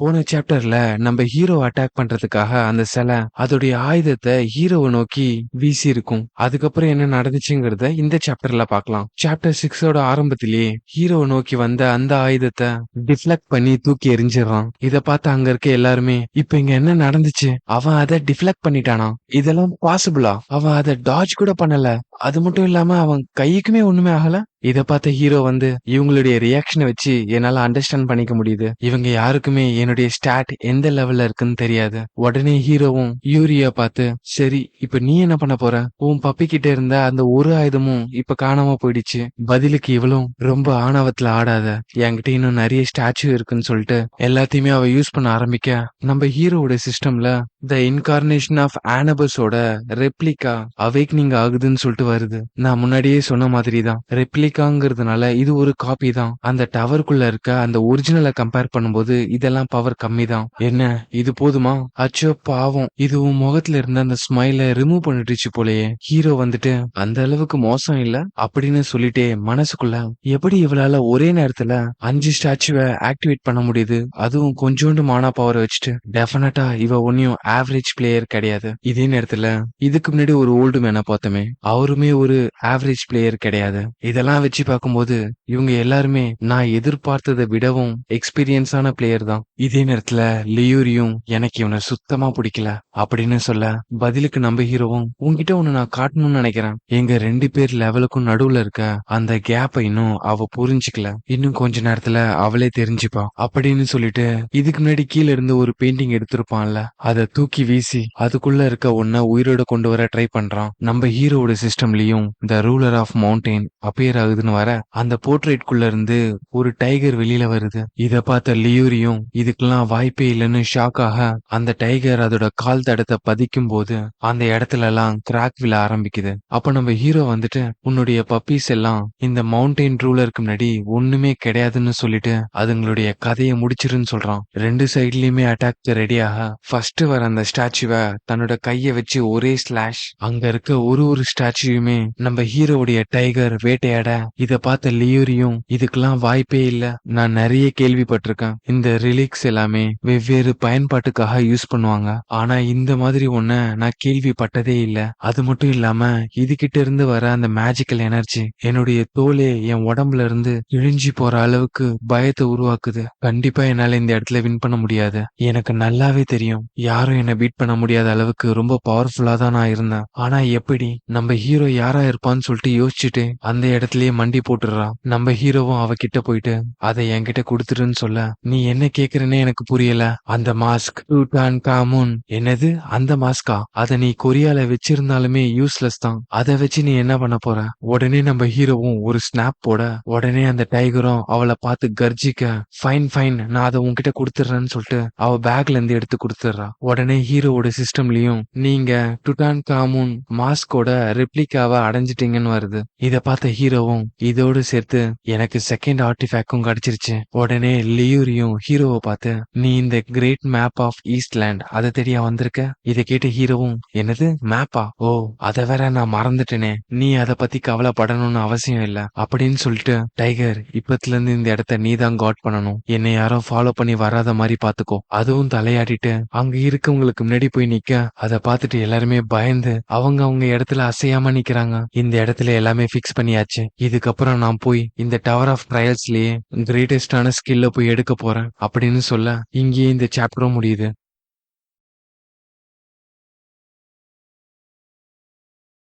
போன சாப்டர்ல நம்ம ஹீரோ அட்டாக் பண்றதுக்காக அந்த சிலை அதோடைய ஆயுதத்தை ஹீரோவை நோக்கி வீசி இருக்கும். அதுக்கப்புறம் என்ன நடந்துச்சுங்கிறத இந்த சாப்டர்ல பார்க்கலாம். சாப்டர் 6ஓட ஆரம்பத்திலேயே ஹீரோவை நோக்கி வந்த அந்த ஆயுதத்தை டிஃப்ளெக்ட் பண்ணி தூக்கி எறிஞ்சிடறான். இத பார்த்து அங்க இருக்க எல்லாருமே இப்ப இங்க என்ன நடந்துச்சு, அவன் அதை டிஃப்ளெக்ட் பண்ணிட்டானா, இதெல்லாம் பாசிபிளா, அவன் அதை டாஜ் கூட பண்ணல, அது மட்டும் இல்லாம அவன் கைக்குமே ஒண்ணுமே ஆகல. இத பார்த்த ஹீரோ இவங்களுடைய ரியாக்ஷனை வச்சு என்னால அண்டர்ஸ்டாண்ட் பண்ணிக்க முடியுது. இவங்க யாருக்குமே என்னுடைய ஸ்டாட் எந்த லெவல்ல இருக்குன்னு தெரியாது. உடனே ஹீரோவும் யூரியா பார்த்து, சரி இப்ப நீ என்ன பண்ண போற, உன் பப்பி கிட்ட இருந்த அந்த ஒரு ஆயுதமும் இப்ப காணாம போயிடுச்சு. பதிலுக்கு இவளும் ரொம்ப ஆணவத்துல ஆடாத, என்கிட்ட இன்னும் நிறைய ஸ்டாச்சு இருக்குன்னு சொல்லிட்டு எல்லாத்தையுமே அவ யூஸ் பண்ண ஆரம்பிக்க, நம்ம ஹீரோவோட சிஸ்டம்ல த இன்கார்னேஷன் ஆஃப் ஆனபஸோட ரெப்ளிகா அவேக்னிங் ஆகுதுன்னு சொல்லிட்டு வருது. நான் முன்னாடியே சொன்ன மாதிரி தான், ரெப்ளிகாங்கிறதுனால இது ஒரு காப்பி தான். அந்த டவருக்குள்ள இருக்க அந்த ஒரிஜினலை கம்பேர் பண்ணும்போது இதெல்லாம் பவர் கம்மி தான். என்ன இது போதுமா? அச்சோ பாவம், இது உன் முகத்துல இருந்த அந்த ஸ்மைல ரிமூவ் பண்ணிடுச்சு போலயே. ஹீரோ அந்த அளவுக்கு மோசம் இல்ல அப்படின்னு சொல்லிட்டே மனசுக்குள்ள, எப்படி இவளால ஒரே நேரத்துல 5 ஸ்டாச்சுவை ஆக்டிவேட் பண்ண முடியுது, அதுவும் கொஞ்சோண்டு மானா பவர் வச்சுட்டு, டெஃபினட்டா இவ ஒன்னும் ஆவரேஜ் பிளேயர் கிடையாது. இதே நேரத்துல இதுக்கு முன்னாடி ஒரு ஓல்டு மேனை பார்த்தோமே, அவருமே ஒரு ஆவரேஜ் பிளேயர் கிடையாது. இதெல்லாம் வச்சு பார்க்கும்போது இவங்க எல்லாருமே நான் எதிர்பார்த்ததை விடவும் எக்ஸ்பீரியன்ஸான பிளேயர் தான். இதே நேரத்துல லியூரியும் எனக்கு இவனை சுத்தமா பிடிக்கல அப்படின்னு சொல்ல, பதிலுக்கு நம்ம ஹீரோவும் உன்கிட்ட ஒண்ணு நான் காட்டணும்னு நினைக்கிறேன். எங்க 2 பேர் லெவலுக்கும் நடுவுல இருக்க அந்த கேப்பை இன்னும் அவ புரிஞ்சுக்கல, இன்னும் கொஞ்ச நேரத்துல அவளே தெரிஞ்சுப்பா அப்படின்னு சொல்லிட்டு இதுக்கு முன்னாடி கீழே இருந்து ஒரு பெயிண்டிங் எடுத்திருப்பான்ல, அதை தூக்கி வீசி அதுக்குள்ள இருக்க ஒன்ன உயிரோட கொண்டு வர ட்ரை பண்றான். நம்ம ஹீரோவோட சிஸ்டம்லயும் the ruler of mountain appear ஆகுதுன்னு வர, அந்த போர்ட்ரேட்குள்ள இருந்து ஒரு டைகர் வெளியில வருது. இத பார்த்த லியூரியும் இதுக்கெல்லாம் வாய்ப்பே இல்லைன்னு ஷாக் ஆக, அந்த டைகர் அதோட கால் தடத்தை பதிக்கும் போது அந்த இடத்துல எல்லாம் கிராக் விழ ஆரம்பிக்குது. அப்ப நம்ம ஹீரோ உன்னுடைய பப்பீஸ் எல்லாம் இந்த மவுண்டைன் ரூலருக்கு முன்னாடி ஒண்ணுமே கிடையாதுன்னு சொல்லிட்டு அதுங்களுடைய கதையை முடிச்சிருன்னு சொல்றான். 2 சைட்லயுமே அட்டாக் ரெடியாக ஃபர்ஸ்ட் வர அந்த ஸ்டாச்சுவை தன்னோட கைய வச்சு ஒரே ஸ்லாஷ், அங்க இருக்க ஒரு ஸ்டாச்சுயுமே நம்ம ஹீரோவுடைய டைகர் வேட்டையாட, இத பார்த்த லியூரியும் இதுக்கெல்லாம் வாய்ப்பே இல்ல, நான் நிறைய கேள்விப்பட்டிருக்கேன், இந்த ரிலிக்ஸ் எல்லாமே வெவ்வேறு பயன்பாட்டுக்காக யூஸ் பண்ணுவாங்க, ஆனா இந்த மாதிரி ஒன்ன நான் கேள்விப்பட்டதே இல்ல. அது மட்டும் இல்லாம இதுகிட்ட இருந்து வர அந்த மேஜிக்கல் எனர்ஜி என்னுடைய தோலே என் உடம்புல இருந்து இழிஞ்சி போற அளவுக்கு பயத்தை உருவாக்குது. கண்டிப்பா என்னால இந்த இடத்துல வின் பண்ண முடியாது. எனக்கு நல்லாவே தெரியும் யாரும் என்ன பீட் பண்ண முடியாத அளவுக்கு ரொம்ப பவர்ஃபுல்லா தான் நான் இருந்தேன். ஆனா எப்படி நம்ம ஹீரோ யாரா இருப்பான்னு சொல்லிட்டு யோசிச்சுட்டு அந்த இடத்துலயே மண்டி போட்டுறா. நம்ம ஹீரோவும் அவகிட்ட போயிட்டு அதை என்கிட்ட கொடுத்துருன்னு சொல்ல, நீ என்ன கேக்குறேன்னு எனக்கு புரியல. அந்த மாஸ்க் டூட்டான்காமுன், என்னது அந்த மாஸ்கா, அதை நீ கொரியால வச்சிருந்தாலுமே யூஸ்லெஸ் தான், அதை வச்சு நீ என்ன பண்ண போற? உடனே நம்ம ஹீரோவும் ஒரு ஸ்னாப் போட, உடனே அந்த டைகரும் அவளை பார்த்து கர்ஜிக்க, ஃபைன் ஃபைன் நான் அதை உன்கிட்ட கொடுத்துறேன்னு சொல்லிட்டு அவ பேக்ல இருந்து எடுத்து கொடுத்துடுறா. உடனே ஹீரோவோட சிஸ்டம்லயும் நீங்க டுட்டான்காமுன் மாஸ்கோட ரெப்ளிகாவை அடைஞ்சிட்டீங்கன்னு வருது. இத பார்த்த ஹீரோவும் இதோடு சேர்த்து எனக்கு செகண்ட் ஆர்டிஃபேக்டும் கிடைச்சிருச்சு. உடனே லியூரியும் ஹீரோவை பார்த்து, நீ இந்த கிரேட் மேப் ஆஃப் ஈஸ்ட்லேண்ட் அதை தேடியா வந்திருக்க? இதை கேட்ட ஹீரோவும், என்னது மேப்பா, ஓ அதை வேற நான் மறந்துட்டேனே, நீ அதை பத்தி கவலைப்படணும்னு அவசியம் இல்ல அப்படின்னு சொல்லிட்டு, டைகர் இப்பத்துல இருந்து இந்த இடத்த நீ தான் காட் பண்ணணும், என்னை யாரும் ஃபாலோ பண்ணி வராத மாதிரி பாத்துக்கோ. அதுவும் தலையாடிட்டு அங்க இருக்கவங்களுக்கு முன்னாடி போய் நிக்க, அதை பார்த்துட்டு எல்லாருமே பயந்து அவங்க இடத்துல அசையாம நிக்கிறாங்க. இந்த இடத்துல எல்லாமே பிக்ஸ் பண்ணியாச்சு, இதுக்கப்புறம் நான் போய் இந்த டவர் ஆஃப் ட்ரையல்ஸ்லயே கிரேட்டஸ்டான ஸ்கில்ல போய் எடுக்க போறேன் அப்படின்னு சொல்ல, இங்கேயே இந்த சாப்டரும் முடியுது.